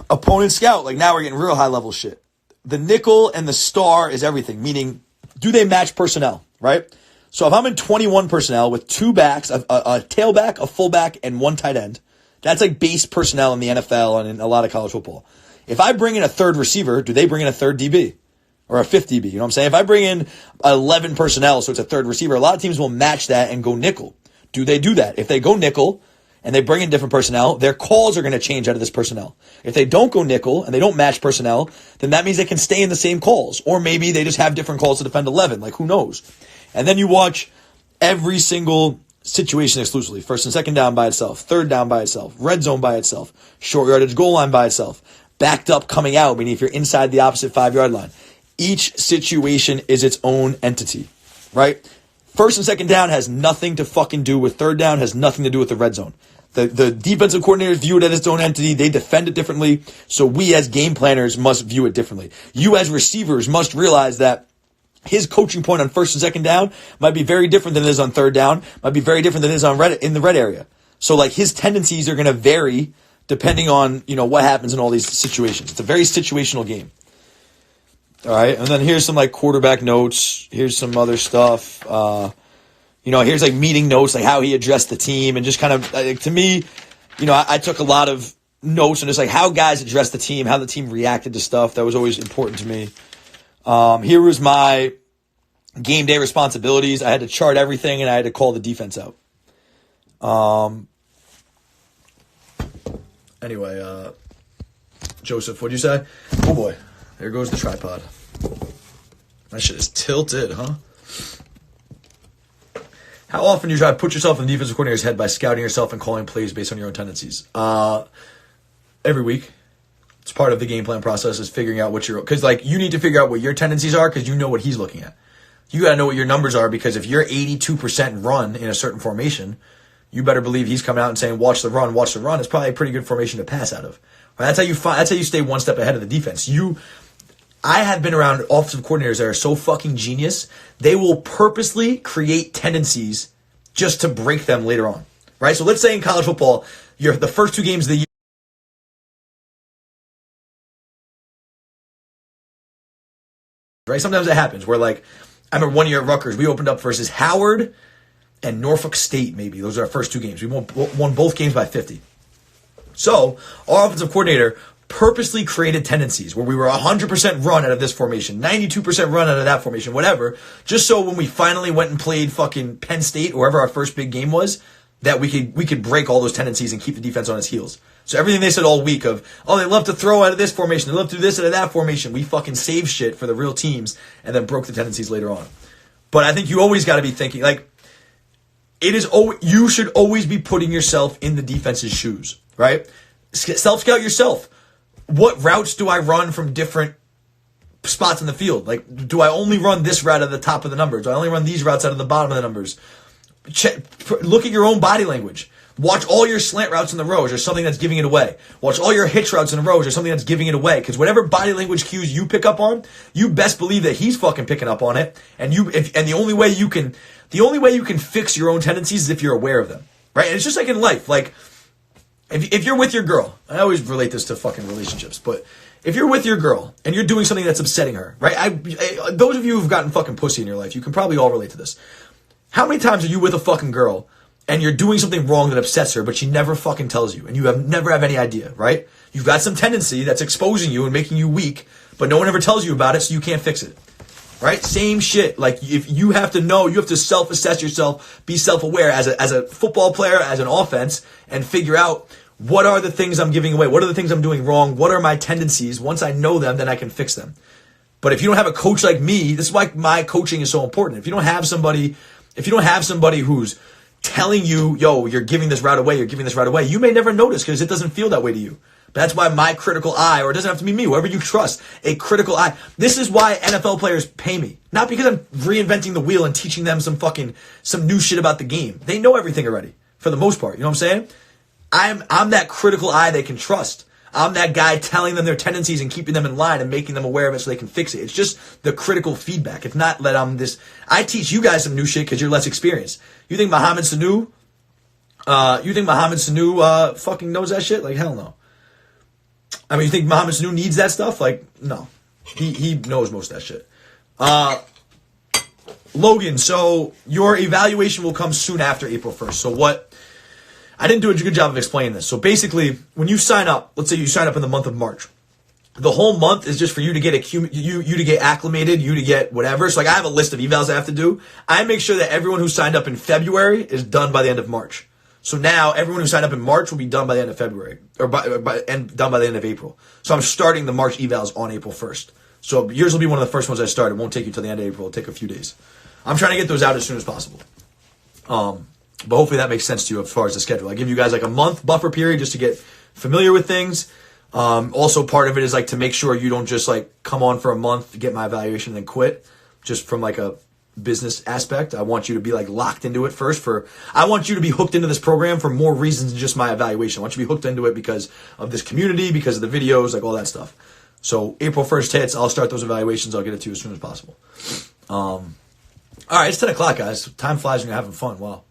S1: Opponent scout. Like, now we're getting real high level shit. The nickel and the star is everything. Meaning, do they match personnel, right? So if I'm in 21 personnel with 2 backs, a tailback, a fullback, and 1 tight end, that's like base personnel in the NFL and in a lot of college football. If I bring in a third receiver, do they bring in a third DB? Or a fifth DB, you know what I'm saying? If I bring in 11 personnel, so it's a third receiver, a lot of teams will match that and go nickel. Do they do that? If they go nickel and they bring in different personnel, their calls are going to change out of this personnel. If they don't go nickel and they don't match personnel, then that means they can stay in the same calls. Or maybe they just have different calls to defend 11. Like, who knows? And then you watch every single situation exclusively. First and second down by itself. Third down by itself. Red zone by itself. Short yardage goal line by itself. Backed up coming out, meaning if you're inside the opposite 5-yard line. Each situation is its own entity, right? First and second down has nothing to fucking do with third down, has nothing to do with the red zone. The defensive coordinators view it as its own entity. They defend it differently. So we as game planners must view it differently. You as receivers must realize that his coaching point on first and second down might be very different than it is on third down, might be very different than it is on in the red area. So like his tendencies are going to vary depending on, what happens in all these situations. It's a very situational game. All right, and then here's some like quarterback notes. Here's some other stuff. Here's like meeting notes, like how he addressed the team, and just kind of to me, I took a lot of notes and just like how guys addressed the team, how the team reacted to stuff. That was always important to me. Here was my game day responsibilities. I had to chart everything and I had to call the defense out. Anyway, Joseph, what'd you say? Oh boy. There goes the tripod. That shit is tilted, huh? How often do you try to put yourself in the defensive coordinator's head by scouting yourself and calling plays based on your own tendencies? Every week. It's part of the game plan process is figuring out what because you need to figure out what your tendencies are because you know what he's looking at. You got to know what your numbers are because if you're 82% run in a certain formation, you better believe he's coming out and saying, watch the run. It's probably a pretty good formation to pass out of. Right? That's how you stay one step ahead of the defense. I have been around offensive coordinators that are so fucking genius, they will purposely create tendencies just to break them later on. Right? So let's say in college football, the first 2 games of the year, right? Sometimes it happens where I remember one year at Rutgers, we opened up versus Howard and Norfolk State, maybe. Those are our first 2 games. We won both games by 50. So our offensive coordinator purposely created tendencies where we were 100% run out of this formation, 92% run out of that formation, whatever, just so when we finally went and played fucking Penn State or wherever our first big game was, that we could break all those tendencies and keep the defense on its heels. So everything they said all week of, they love to throw out of this formation, they love to do this out of that formation, we fucking saved shit for the real teams and then broke the tendencies later on. But I think you always got to be thinking, you should always be putting yourself in the defense's shoes, right? Self-scout yourself. What routes do I run from different spots in the field? Do I only run this route at the top of the numbers? Do I only run these routes out of the bottom of the numbers? Look at your own body language. Watch all your slant routes in the rows or something that's giving it away. Watch all your hitch routes in the rows or something that's giving it away. Because whatever body language cues you pick up on, you best believe that he's fucking picking up on it. And the only way you can fix your own tendencies is if you're aware of them, right? And it's just like in life, If you're with your girl, I always relate this to fucking relationships, but if you're with your girl and you're doing something that's upsetting her, right? Those of you who've gotten fucking pussy in your life, you can probably all relate to this. How many times are you with a fucking girl and you're doing something wrong that upsets her, but she never fucking tells you and you never have any idea, right? You've got some tendency that's exposing you and making you weak, but no one ever tells you about it, so you can't fix it. Right? Same shit. If you have to know, you have to self-assess yourself, be self-aware as a football player, as an offense, and figure out what are the things I'm giving away? What are the things I'm doing wrong? What are my tendencies? Once I know them, then I can fix them. But if you don't have a coach like me, this is why my coaching is so important. If you don't have somebody who's telling you, yo, you're giving this route away, you may never notice because it doesn't feel that way to you. But that's why my critical eye, or it doesn't have to be me, whoever you trust, a critical eye. This is why NFL players pay me. Not because I'm reinventing the wheel and teaching them some new shit about the game. They know everything already, for the most part. You know what I'm saying? I'm that critical eye they can trust. I'm that guy telling them their tendencies and keeping them in line and making them aware of it so they can fix it. It's just the critical feedback. It's not that I teach you guys some new shit because you're less experienced. You think Mohamed Sanu fucking knows that shit? Like, hell no. I mean, you think Mohamed Sanu needs that stuff? Like, no. He knows most of that shit. Logan, so your evaluation will come soon after April 1st. So what? I didn't do a good job of explaining this. So basically, when you sign up, let's say you sign up in the month of March, the whole month is just for you to get you to get acclimated, you to get whatever. So like I have a list of evals I have to do. I make sure that everyone who signed up in February is done by the end of March. So now everyone who signed up in March will be done by the end of February and done by the end of April. So I'm starting the March evals on April 1st. So yours will be one of the first ones I start. It won't take you till the end of April. It'll take a few days. I'm trying to get those out as soon as possible. But hopefully that makes sense to you as far as the schedule. I give you guys like a month buffer period just to get familiar with things. Also part of it is like to make sure you don't just like come on for a month to get my evaluation and then quit just from like a business aspect. I want you to be like locked into it first I want you to be hooked into this program for more reasons than just my evaluation. I want you to be hooked into it because of this community, because of the videos, like all that stuff. So April 1st hits, I'll start those evaluations. I'll get it to you as soon as possible. All right, it's 10 o'clock, guys. Time flies when you're having fun. Wow.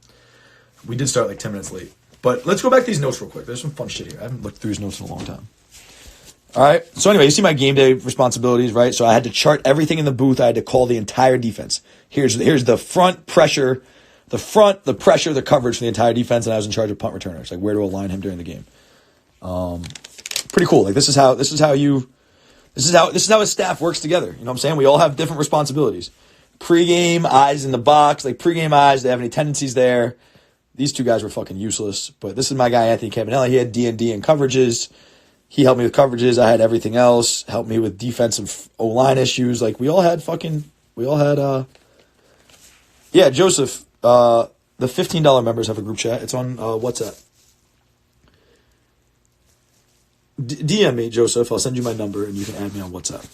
S1: We did start like 10 minutes late. But let's go back to these notes real quick. There's some fun shit here. I haven't looked through these notes in a long time. All right. So anyway, you see my game day responsibilities, right? So I had to chart everything in the booth. I had to call the entire defense. Here's the front pressure, the pressure, the coverage for the entire defense, and I was in charge of punt returners, like where to align him during the game. Pretty cool. Like this is how a staff works together. You know what I'm saying? We all have different responsibilities. Pre-game, eyes in the box, like pre-game eyes, they have any tendencies there. These two guys were fucking useless. But this is my guy, Anthony Campanelli. He had D&D and coverages. He helped me with coverages. I had everything else. Helped me with defensive O-line issues. Like, yeah, Joseph, the $15 members have a group chat. It's on WhatsApp. DM me, Joseph. I'll send you my number, and you can add me on WhatsApp.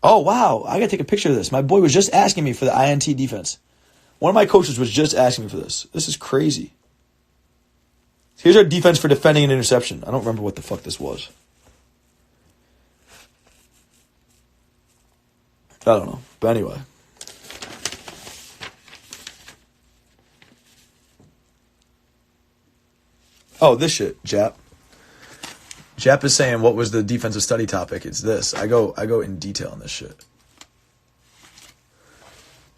S1: Oh, wow. I got to take a picture of this. My boy was just asking me for the INT defense. One of my coaches was just asking me for this. This is crazy. Here's our defense for defending an interception. I don't remember what the fuck this was. I don't know. But anyway. Oh, this shit, Jap. Jap is saying, what was the defensive study topic? It's this. I go in detail on this shit.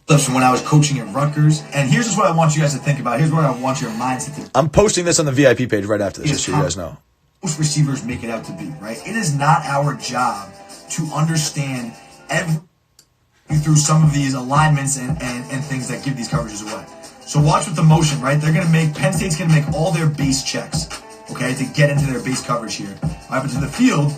S2: From when I was coaching at Rutgers. And here's just what I want you guys to think about. Here's what I want your mindset to be.
S1: I'm posting this on the VIP page right after this, just so you guys know.
S2: Most receivers make it out to be, right? It is not our job to understand through some of these alignments and things that give these coverages away. So watch with the motion, right? Penn State's going to make all their base checks, okay, to get into their base coverage here. All right, but to the field,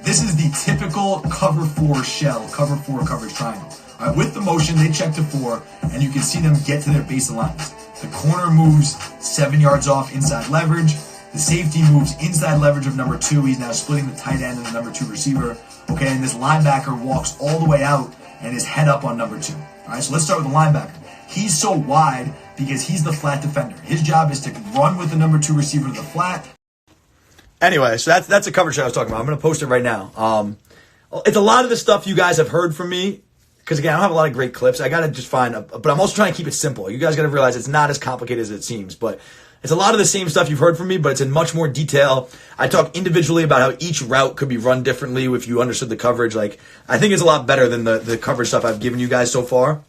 S2: this is the typical cover 4 shell, cover 4 coverage triangle. All right, with the motion, they check to 4, and you can see them get to their base alignments. The corner moves 7 yards off inside leverage. The safety moves inside leverage of number 2. He's now splitting the tight end and the number 2 receiver. Okay, and this linebacker walks all the way out and is head up on number 2. All right, so let's start with the linebacker. He's so wide because he's the flat defender. His job is to run with the number 2 receiver to the flat.
S1: Anyway, so that's a coverage I was talking about. I'm going to post it right now. It's a lot of the stuff you guys have heard from me. Because, again, I don't have a lot of great clips. I got to just find but I'm also trying to keep it simple. You guys got to realize it's not as complicated as it seems. But it's a lot of the same stuff you've heard from me, but it's in much more detail. I talk individually about how each route could be run differently if you understood the coverage. Like, I think it's a lot better than the coverage stuff I've given you guys so far.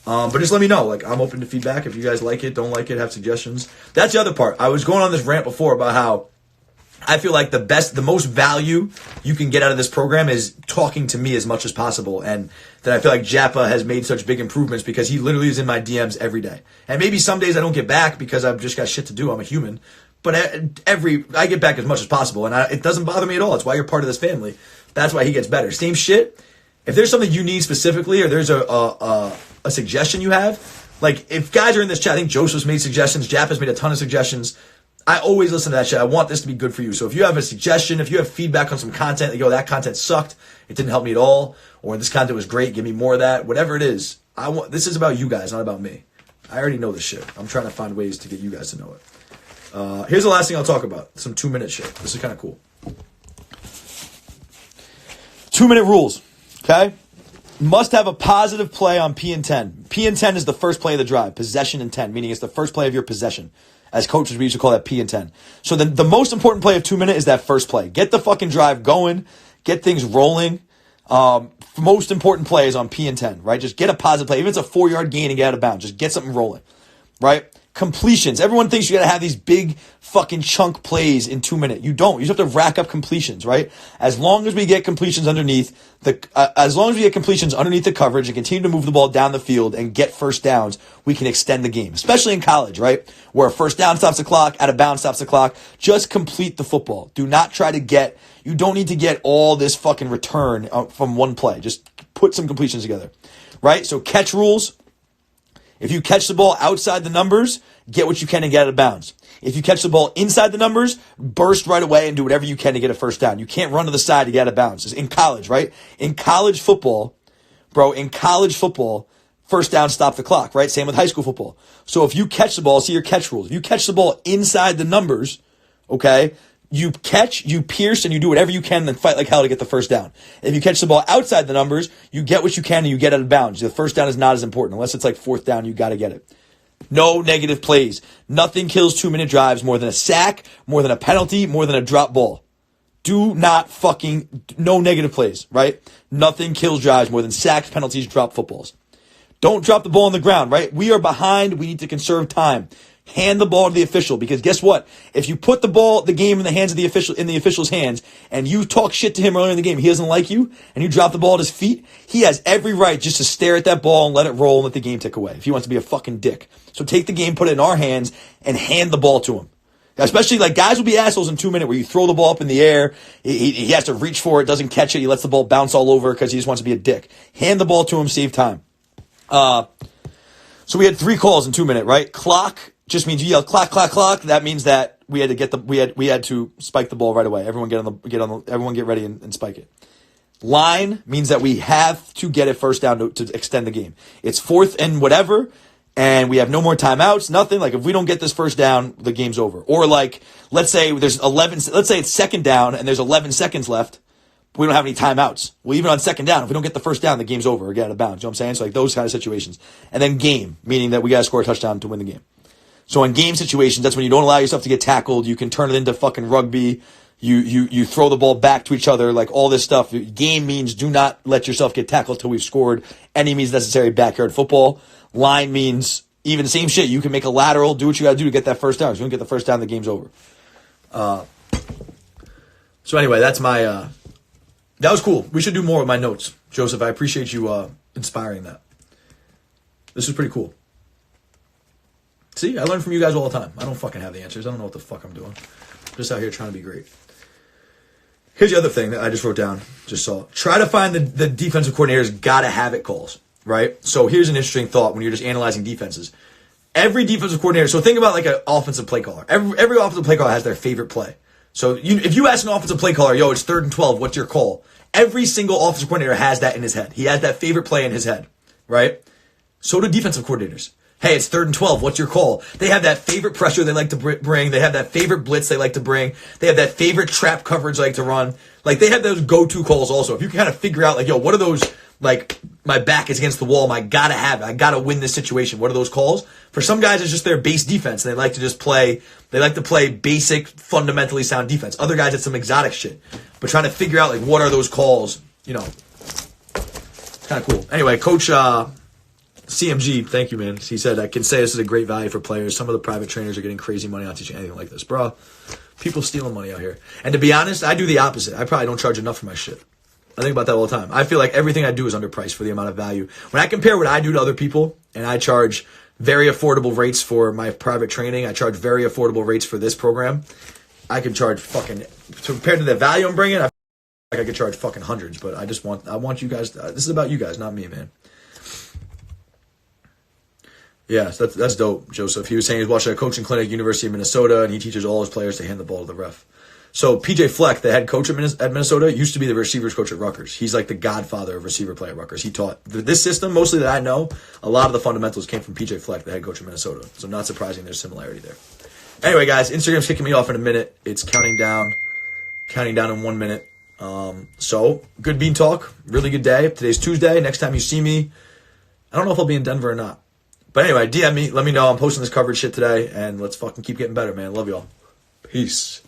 S1: But just let me know. Like, I'm open to feedback. If you guys like it, don't like it, have suggestions. That's the other part. I was going on this rant before about how I feel like the most value you can get out of this program is talking to me as much as possible. And that I feel like Japa has made such big improvements because he literally is in my DMs every day. And maybe some days I don't get back because I've just got shit to do. I'm a human. but I get back as much as possible, and it doesn't bother me at all. It's why you're part of this family. That's why he gets better. Same shit. If there's something you need specifically, or there's a suggestion you have, like if guys are in this chat, I think Joseph's made suggestions, Jap has made a ton of suggestions. I always listen to that shit. I want this to be good for you. So if you have a suggestion, if you have feedback on some content, like, yo, that content sucked, it didn't help me at all, or this content was great, give me more of that, whatever it is. This is about you guys, not about me. I already know this shit. I'm trying to find ways to get you guys to know it. Here's the last thing I'll talk about. Some 2-minute shit. This is kind of cool. 2-minute rules. Okay? Must have a positive play on P and 10. P and 10 is the first play of the drive. Possession and 10, meaning it's the first play of your possession. As coaches, we used to call that P and 10. So the most important play of 2-minute is that first play. Get the fucking drive going. Get things rolling. Most important play is on P and 10, right? Just get a positive play. Even if it's a 4-yard gain and get out of bounds. Just get something rolling, right? Completions. Everyone thinks you got to have these big fucking chunk plays in 2-minute. You don't. You just have to rack up completions, right? As long as we get completions underneath the coverage and continue to move the ball down the field and get first downs, we can extend the game. Especially in college, right? Where a first down stops the clock, out of bounds stops the clock. Just complete the football. Do not try to get. You don't need to get all this fucking return from one play. Just put some completions together, right? So catch rules. If you catch the ball outside the numbers, get what you can and get out of bounds. If you catch the ball inside the numbers, burst right away and do whatever you can to get a first down. You can't run to the side to get out of bounds. It's in college, right? In college football, first down stop the clock, right? Same with high school football. So if you catch the ball, see your catch rules. If you catch the ball inside the numbers, okay, you catch, you pierce, and you do whatever you can and then fight like hell to get the first down. If you catch the ball outside the numbers, you get what you can and you get out of bounds. The first down is not as important. Unless it's like 4th down, you got to get it. No negative plays. Nothing kills 2-minute drives more than a sack, more than a penalty, more than a drop ball. No negative plays, right? Nothing kills drives more than sacks, penalties, drop footballs. Don't drop the ball on the ground, right? We are behind. We need to conserve time. Hand the ball to the official, because guess what? If you put the game in the hands of the official's hands, and you talk shit to him earlier in the game, he doesn't like you, and you drop the ball at his feet, he has every right just to stare at that ball and let it roll and let the game tick away if he wants to be a fucking dick. So take the game, put it in our hands, and hand the ball to him. Especially, like, guys will be assholes in 2-minute where you throw the ball up in the air, he has to reach for it, doesn't catch it, he lets the ball bounce all over because he just wants to be a dick. Hand the ball to him, save time. So we had 3 calls in 2-minute, right? Clock just means you yell clock, clock, clock. That means that we had to spike the ball right away. Everyone everyone get ready and spike it. Line means that we have to get it first down to extend the game. It's 4th and whatever, and we have no more timeouts, nothing. Like, if we don't get this first down, the game's over. Or like, let's say it's 2nd down and there's 11 seconds left. But we don't have any timeouts. Well, even on 2nd down, if we don't get the first down, the game's over or get out of bounds. You know what I'm saying? So like those kind of situations. And then game, meaning that we got to score a touchdown to win the game. So in game situations, that's when you don't allow yourself to get tackled. You can turn it into fucking rugby. You throw the ball back to each other, like all this stuff. Game means do not let yourself get tackled till we've scored. Any means necessary, backyard football. Line means even same shit. You can make a lateral, do what you got to do to get that first down. If you don't get the first down, the game's over. So anyway, that's my, that was cool. We should do more with my notes. Joseph, I appreciate you inspiring that. This is pretty cool. See, I learn from you guys all the time. I don't fucking have the answers. I don't know what the fuck I'm doing. I'm just out here trying to be great. Here's the other thing that I just wrote down. Just saw. Try to find the defensive coordinator's gotta have it calls, right? So here's an interesting thought when you're just analyzing defenses. Every defensive coordinator, so think about like an offensive play caller. Every offensive play caller has their favorite play. So if you ask an offensive play caller, yo, it's 3rd and 12, what's your call? Every single offensive coordinator has that in his head. He has that favorite play in his head, right? So do defensive coordinators. Hey, it's 3rd and 12. What's your call? They have that favorite pressure they like to bring. They have that favorite blitz they like to bring. They have that favorite trap coverage they like to run. Like, they have those go-to calls also. If you can kind of figure out, like, yo, what are those, like, my back is against the wall, I gotta have it. I gotta win this situation. What are those calls? For some guys, it's just their base defense. They like to play basic, fundamentally sound defense. Other guys, it's some exotic shit. But trying to figure out, like, what are those calls, you know. It's kind of cool. Anyway, Coach, CMG, thank you, man. He said, I can say this is a great value for players. Some of the private trainers are getting crazy money on teaching anything like this. Bro, people stealing money out here. And to be honest, I do the opposite. I probably don't charge enough for my shit. I think about that all the time. I feel like everything I do is underpriced for the amount of value. When I compare what I do to other people, and I charge very affordable rates for my private training. I charge very affordable rates for this program. I could charge compared to the value I'm bringing, I feel like I could charge fucking hundreds, but I want you guys, this is about you guys, not me, man. Yeah, so that's dope, Joseph. He was saying he's watching a coaching clinic, University of Minnesota, and he teaches all his players to hand the ball to the ref. So PJ Fleck, the head coach at Minnesota, used to be the receivers coach at Rutgers. He's like the godfather of receiver play at Rutgers. He taught this system, mostly that I know, a lot of the fundamentals came from PJ Fleck, the head coach of Minnesota. So not surprising there's similarity there. Anyway, guys, Instagram's kicking me off in a minute. It's counting down in 1 minute. So good bean talk, really good day. Today's Tuesday. Next time you see me, I don't know if I'll be in Denver or not. But anyway, DM me, let me know. I'm posting this coverage shit today, and let's fucking keep getting better, man. Love y'all. Peace.